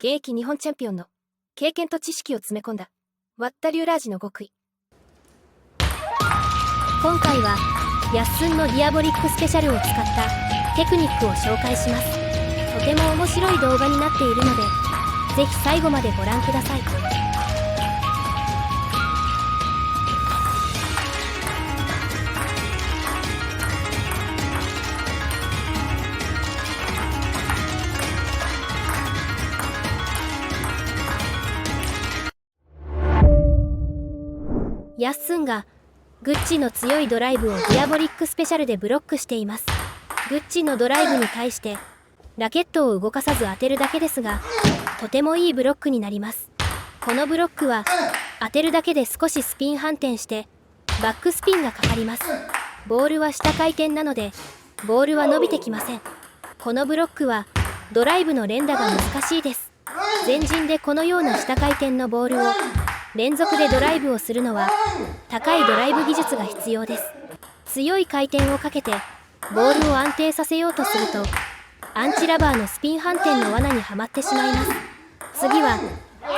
現役日本チャンピオンの経験と知識を詰め込んだワッタリューラージの極意。今回はヤッスンのディアボリックスペシャルを使ったテクニックを紹介します。とても面白い動画になっているのでぜひ最後までご覧ください。ヤッスンがグッチの強いドライブをディアボリックスペシャルでブロックしています。グッチのドライブに対してラケットを動かさず当てるだけですが、とてもいいブロックになります。このブロックは当てるだけで少しスピン反転してバックスピンがかかります。ボールは下回転なのでボールは伸びてきません。このブロックはドライブの連打が難しいです。前陣でこのような下回転のボールを連続でドライブをするのは高いドライブ技術が必要です。強い回転をかけてボールを安定させようとするとアンチラバーのスピン反転の罠にはまってしまいます。次はグ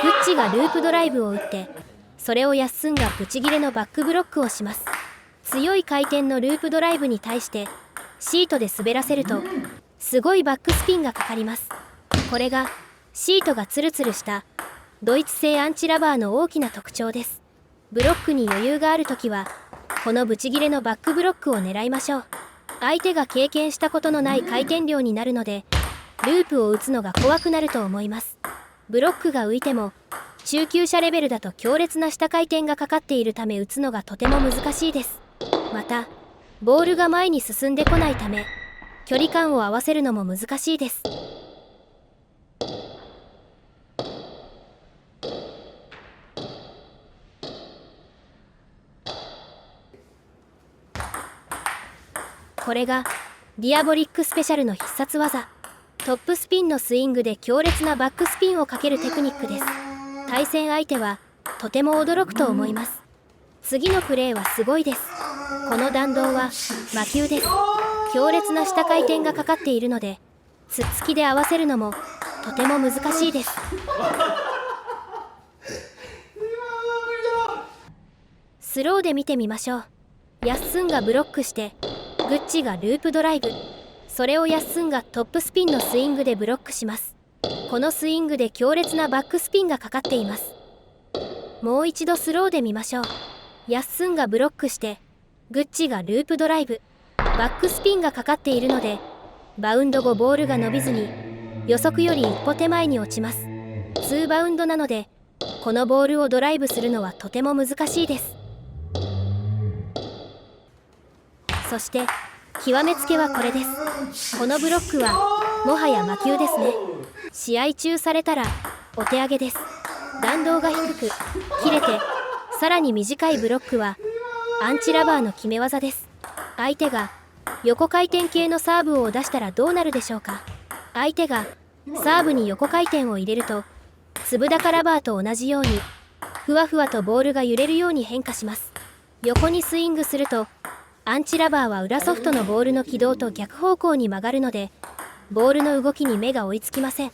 ッチがループドライブを打ってそれをヤッスンがブチギレのバックブロックをします。強い回転のループドライブに対してシートで滑らせるとすごいバックスピンがかかります。これがシートがツルツルしたドイツ製アンチラバーの大きな特徴です。ブロックに余裕があるときはこのブチギレのバックブロックを狙いましょう。相手が経験したことのない回転量になるのでループを打つのが怖くなると思います。ブロックが浮いても中級者レベルだと強烈な下回転がかかっているため打つのがとても難しいです。またボールが前に進んでこないため距離感を合わせるのも難しいです。これがディアボリックスペシャルの必殺技、トップスピンのスイングで強烈なバックスピンをかけるテクニックです。対戦相手はとても驚くと思います。次のプレーはすごいです。この弾道は魔球です。強烈な下回転がかかっているのでつっつきで合わせるのもとても難しいです。スローで見てみましょう。ヤッスンがブロックしてグッチがループドライブ、それをヤッスンがトップスピンのスイングでブロックします。このスイングで強烈なバックスピンがかかっています。もう一度スローで見ましょう。ヤッスンがブロックしてグッチがループドライブ、バックスピンがかかっているのでバウンド後ボールが伸びずに予測より一歩手前に落ちます。2バウンドなのでこのボールをドライブするのはとても難しいです。そして極めつけはこれです。このブロックはもはや魔球ですね。試合中されたらお手上げです。弾道が低く切れてさらに短いブロックはアンチラバーの決め技です。相手が横回転系のサーブを出したらどうなるでしょうか。相手がサーブに横回転を入れると粒高ラバーと同じようにふわふわとボールが揺れるように変化します。横にスイングするとアンチラバーは裏ソフトのボールの軌道と逆方向に曲がるのでボールの動きに目が追いつきません。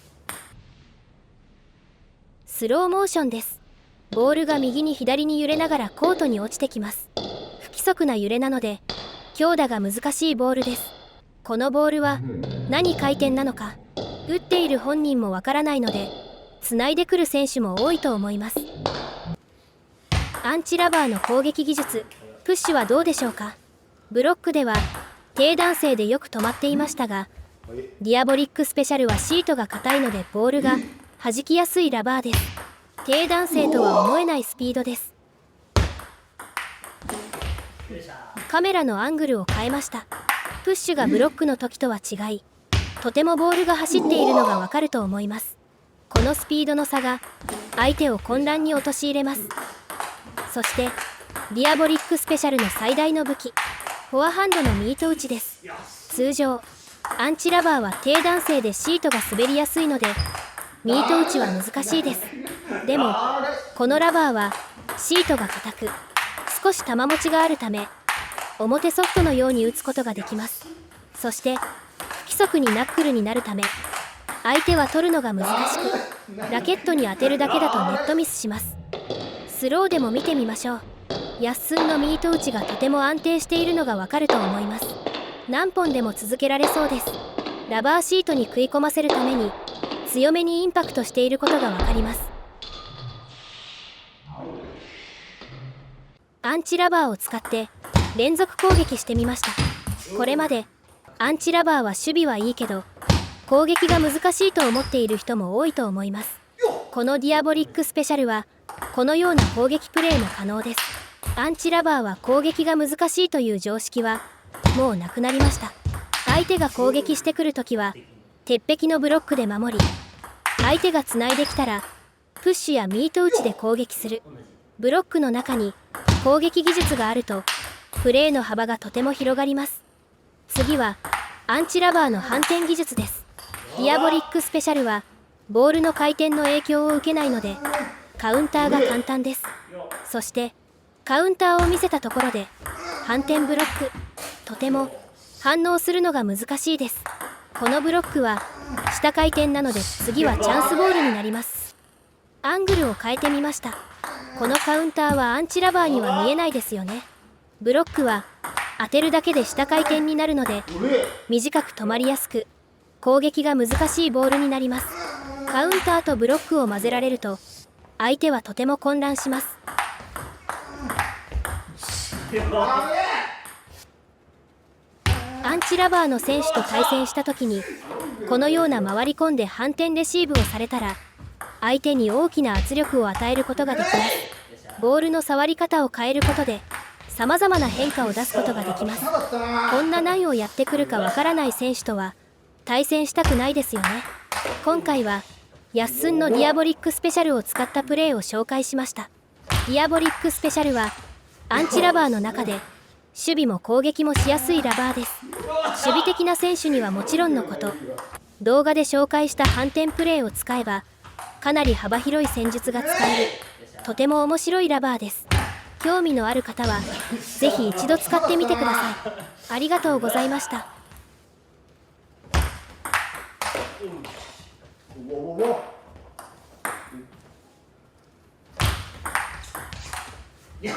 スローモーションです。ボールが右に左に揺れながらコートに落ちてきます。不規則な揺れなので強打が難しいボールです。このボールは何回転なのか打っている本人もわからないので繋いでくる選手も多いと思います。アンチラバーの攻撃技術プッシュはどうでしょうか。ブロックでは低弾性でよく止まっていましたがディアボリックスペシャルはシートが硬いのでボールが弾きやすいラバーです。低弾性とは思えないスピードです。カメラのアングルを変えました。プッシュがブロックの時とは違いとてもボールが走っているのがわかると思います。このスピードの差が相手を混乱に陥れます。そしてディアボリックスペシャルの最大の武器フォアハンドのミート打ちです。通常アンチラバーは低弾性でシートが滑りやすいのでミート打ちは難しいです。でもこのラバーはシートが硬く少し球持ちがあるため表ソフトのように打つことができます。そして不規則にナックルになるため相手は取るのが難しく、ラケットに当てるだけだとネットミスします。スローでも見てみましょう。ヤッスンのミート打ちがとても安定しているのがわかると思います。何本でも続けられそうです。ラバーシートに食い込ませるために強めにインパクトしていることがわかります。アンチラバーを使って連続攻撃してみました。これまでアンチラバーは守備はいいけど攻撃が難しいと思っている人も多いと思います。このディアボリックスペシャルはこのような攻撃プレーも可能です。アンチラバーは攻撃が難しいという常識はもうなくなりました。相手が攻撃してくるときは鉄壁のブロックで守り、相手がつないできたらプッシュやミート打ちで攻撃する。ブロックの中に攻撃技術があるとプレーの幅がとても広がります。次はアンチラバーの反転技術です。ディアボリックスペシャルはボールの回転の影響を受けないのでカウンターが簡単です。そしてカウンターを見せたところで反転ブロック、とても反応するのが難しいです。このブロックは下回転なので次はチャンスボールになります。アングルを変えてみました。このカウンターはアンチラバーには見えないですよね。ブロックは当てるだけで下回転になるので短く止まりやすく攻撃が難しいボールになります。カウンターとブロックを混ぜられると相手はとても混乱します。アンチラバーの選手と対戦した時にこのような回り込んで反転レシーブをされたら相手に大きな圧力を与えることができます。ボールの触り方を変えることでさまざまな変化を出すことができます。こんな何をやってくるかわからない選手とは対戦したくないですよね。今回はヤッスンのディアボリックスペシャルを使ったプレーを紹介しました。ディアボリックスペシャルはアンチラバーの中で守備も攻撃もしやすいラバーです。守備的な選手にはもちろんのこと、動画で紹介した反転プレーを使えばかなり幅広い戦術が使えるとても面白いラバーです。興味のある方はぜひ一度使ってみてください。ありがとうございました。よ